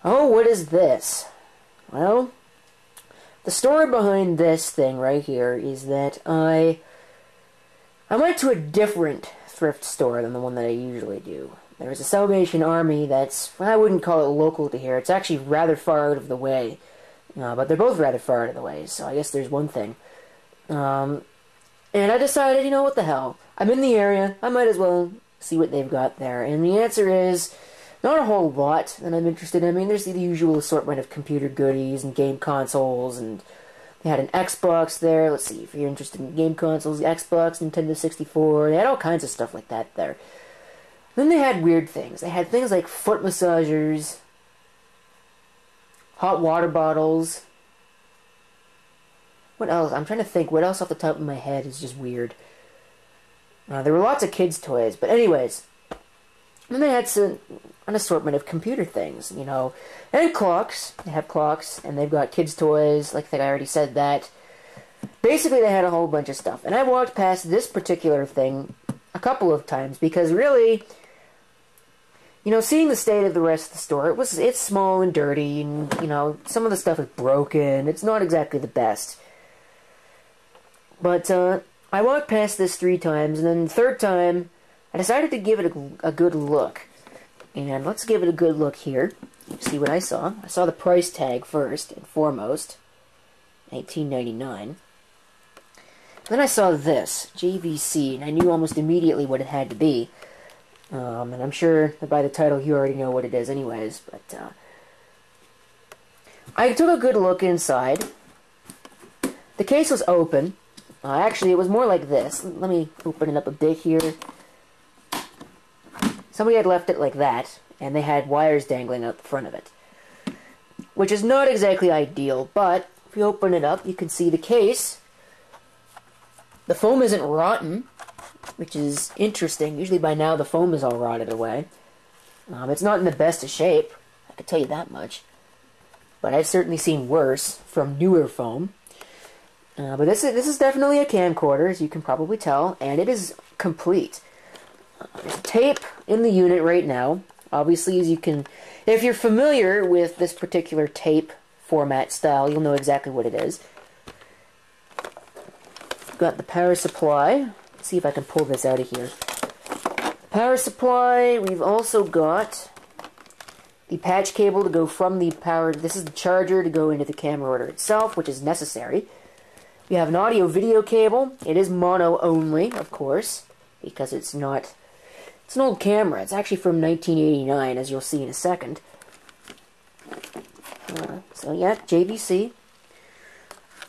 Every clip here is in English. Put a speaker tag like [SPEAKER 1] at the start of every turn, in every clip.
[SPEAKER 1] Oh, what is this? Well, the story behind this thing right here is that I went to a different thrift store than the one that I usually do. There's a Salvation Army that's, well, I wouldn't call it local to here. It's actually rather far out of the way. But they're both rather far out of the way, so I guess there's one thing. And I decided, you know, what the hell? I'm in the area, I might as well see what they've got there. And the answer is, not a whole lot that I'm interested in. I mean, there's the usual assortment of computer goodies and game consoles, and they had an Xbox there. Let's see, if you're interested in game consoles, Xbox, Nintendo 64, they had all kinds of stuff like that there. Then they had weird things. They had things like foot massagers, hot water bottles. What else? I'm trying to think what else off the top of my head is just weird. There were lots of kids' toys, but anyways. Then they had an assortment of computer things, you know, and clocks. They have clocks, and they've got kids' toys. Like I think I already said that. Basically, they had a whole bunch of stuff. And I walked past this particular thing a couple of times because really, you know, seeing the state of the rest of the store, it's small and dirty, and, you know, some of the stuff is broken. It's not exactly the best. But I walked past this 3 times, and then the 3rd time, I decided to give it a good look. And let's give it a good look here. See what I saw. I saw the price tag first and foremost. $19.99. Then I saw this, JVC, and I knew almost immediately what it had to be. And I'm sure that by the title you already know what it is anyways, but I took a good look inside. The case was open. Actually, it was more like this. Let me open it up a bit here. Somebody had left it like that, and they had wires dangling out the front of it. Which is not exactly ideal, but if you open it up, you can see the case. The foam isn't rotten, which is interesting. Usually by now the foam is all rotted away. It's not in the best of shape, I can tell you that much. But I've certainly seen worse from newer foam. But this is definitely a camcorder, as you can probably tell, and it is complete. There's tape in the unit right now. Obviously, as you can, if you're familiar with this particular tape format style, you'll know exactly what it is. Got the power supply. Let's see if I can pull this out of here. Power supply. We've also got the patch cable to go from the power. This is the charger to go into the camcorder itself, which is necessary. We have an audio-video cable. It is mono only, of course, because it's not. It's an old camera. It's actually from 1989, as you'll see in a second. So yeah, JVC.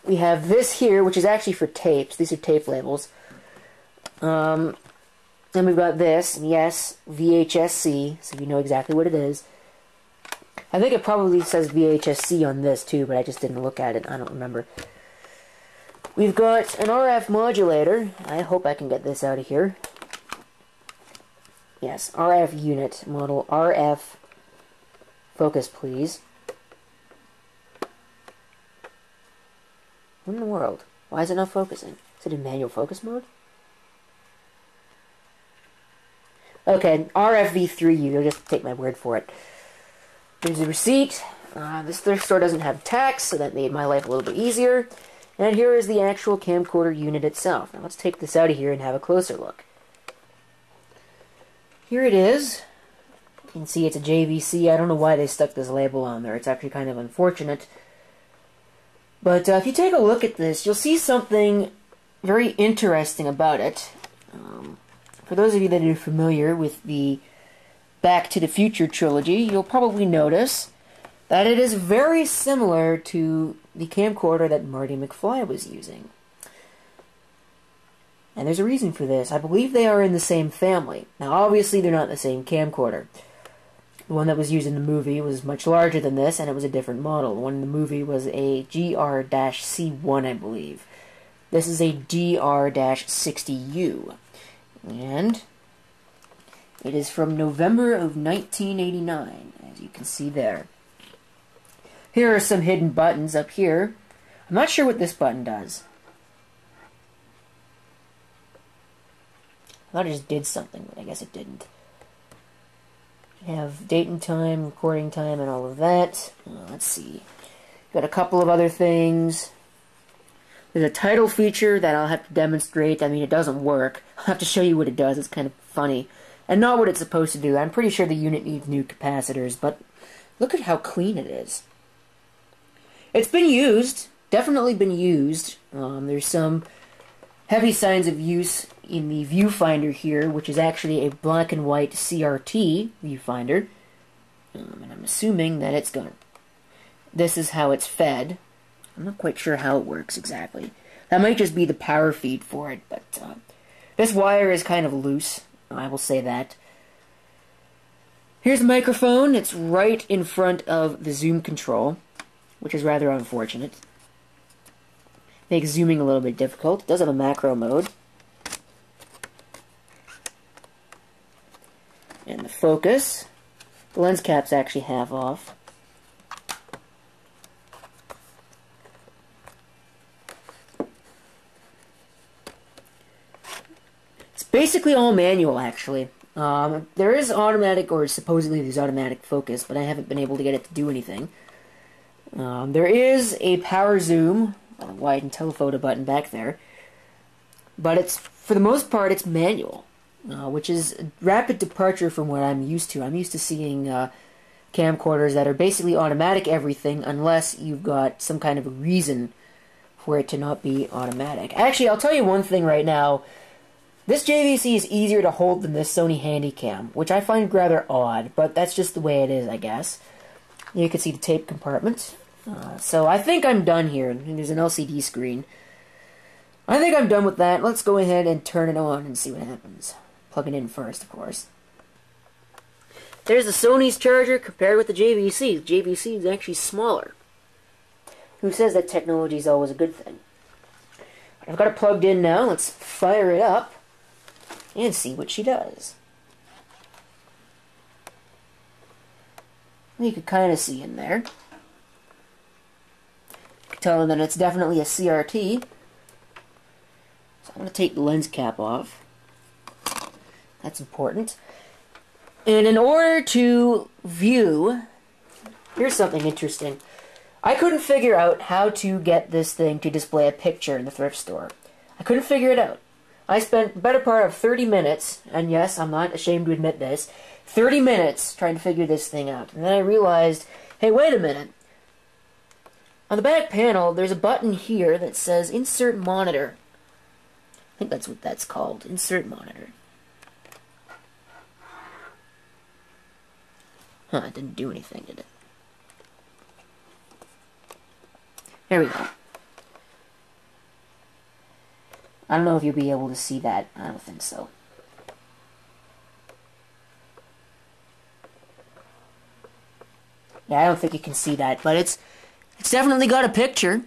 [SPEAKER 1] We have this here, which is actually for tapes. These are tape labels. Then we've got this, and yes, vhs-c, so you know exactly what it is. I think it probably says vhs-c on this too, but I just didn't look at it. I don't remember. We've got an RF modulator. I hope I can get this out of here. Yes, RF unit, model RF. Focus, please. What in the world? Why is it not focusing? Is it in manual focus mode? Okay, RFV3U, you'll just take my word for it. There's a receipt. This thrift store doesn't have tax, so that made my life a little bit easier. And here is the actual camcorder unit itself. Now let's take this out of here and have a closer look. Here it is. You can see it's a JVC. I don't know why they stuck this label on there. It's actually kind of unfortunate. But if you take a look at this, you'll see something very interesting about it. For those of you that are familiar with the Back to the Future trilogy, you'll probably notice that it is very similar to the camcorder that Marty McFly was using. And there's a reason for this. I believe they are in the same family. Now, obviously, they're not the same camcorder. The one that was used in the movie was much larger than this, and it was a different model. The one in the movie was a GR-60, I believe. This is a GR-60U. And it is from November of 1989, as you can see there. Here are some hidden buttons up here. I'm not sure what this button does. I thought it just did something, but I guess it didn't. You have date and time, recording time, and all of that. Let's see. Got a couple of other things. There's a title feature that I'll have to demonstrate. I mean, it doesn't work. I'll have to show you what it does. It's kind of funny. And not what it's supposed to do. I'm pretty sure the unit needs new capacitors, but look at how clean it is. It's been used. Definitely been used. There's some heavy signs of use in the viewfinder here, which is actually a black and white CRT viewfinder. And I'm assuming that it's going. This is how it's fed. I'm not quite sure how it works exactly. That might just be the power feed for it, but this wire is kind of loose. I will say that. Here's the microphone. It's right in front of the zoom control, which is rather unfortunate. Makes zooming a little bit difficult. It does have a macro mode. And the focus. The lens cap's actually half off. It's basically all manual, actually. There is automatic, or supposedly there's automatic focus, but I haven't been able to get it to do anything. There is a power zoom, a wide and telephoto button back there, but it's, for the most part, it's manual, which is a rapid departure from what I'm used to. I'm used to seeing camcorders that are basically automatic everything, unless you've got some kind of a reason for it to not be automatic. Actually, I'll tell you one thing right now. This JVC is easier to hold than this Sony Handycam, which I find rather odd, but that's just the way it is, I guess. You can see the tape compartment. So I think I'm done here. There's an LCD screen. I think I'm done with that. Let's go ahead and turn it on and see what happens. Plug it in first, of course. There's the Sony's charger compared with the JVC. The JVC is actually smaller. Who says that technology is always a good thing? I've got it plugged in now. Let's fire it up and see what she does. You can kind of see in there. You can tell that it's definitely a CRT. So I'm going to take the lens cap off. That's important. And in order to view, here's something interesting. I couldn't figure out how to get this thing to display a picture in the thrift store. I couldn't figure it out. I spent the better part of 30 minutes, and yes, I'm not ashamed to admit this, 30 minutes trying to figure this thing out. And then I realized, hey, wait a minute. On the back panel, there's a button here that says Insert Monitor. I think that's what that's called, Insert Monitor. Huh, it didn't do anything, did it? There we go. I don't know if you'll be able to see that. I don't think so. Yeah, I don't think you can see that, but it's definitely got a picture.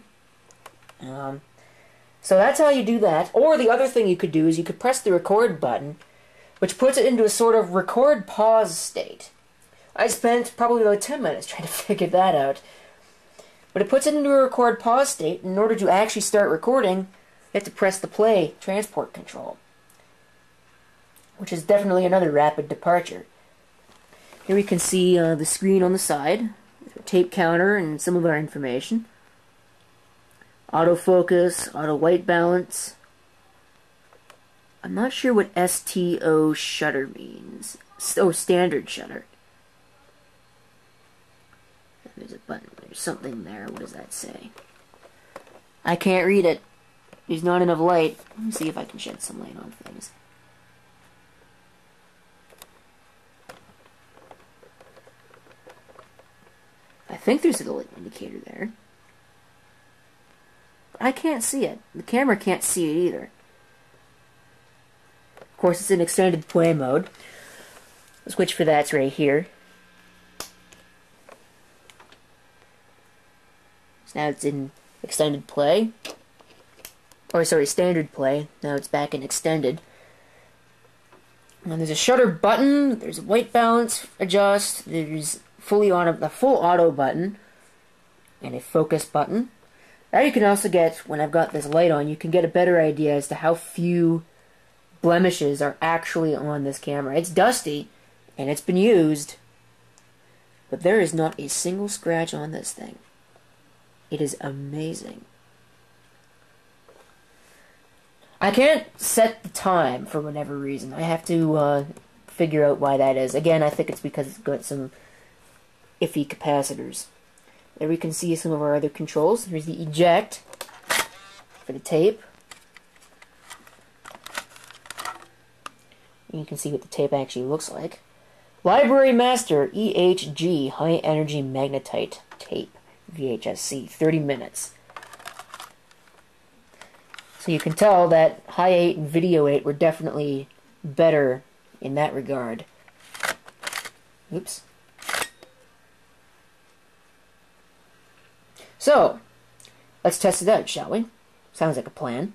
[SPEAKER 1] So that's how you do that. Or the other thing you could do is you could press the record button, which puts it into a sort of record pause state. I spent probably about 10 minutes trying to figure that out. But it puts it into a record pause state. In order to actually start recording, you have to press the play transport control, which is definitely another rapid departure. Here we can see the screen on the side, tape counter, and some of our information. Autofocus, auto white balance. I'm not sure what STO shutter means. Oh, standard shutter. There's a button. There's something there. What does that say? I can't read it. There's not enough light. Let me see if I can shed some light on things. I think there's a light indicator there. But I can't see it. The camera can't see it either. Of course, it's in extended play mode. The switch for that's right here. So now it's in extended play. Or sorry, standard play. Now it's back in extended. And there's a shutter button. There's a white balance adjust. There's the full auto button, and a focus button. Now you can also get, when I've got this light on, you can get a better idea as to how few blemishes are actually on this camera. It's dusty, and it's been used, but there is not a single scratch on this thing. It is amazing. I can't set the time for whatever reason. I have to figure out why that is. Again, I think it's because it's got some iffy capacitors. There we can see some of our other controls. Here's the eject for the tape. And you can see what the tape actually looks like. Library Master EHG High Energy Magnetite Tape vhs-c 30 minutes. So you can tell that High 8 and Video 8 were definitely better in that regard. Oops. So, let's test it out, shall we? Sounds like a plan.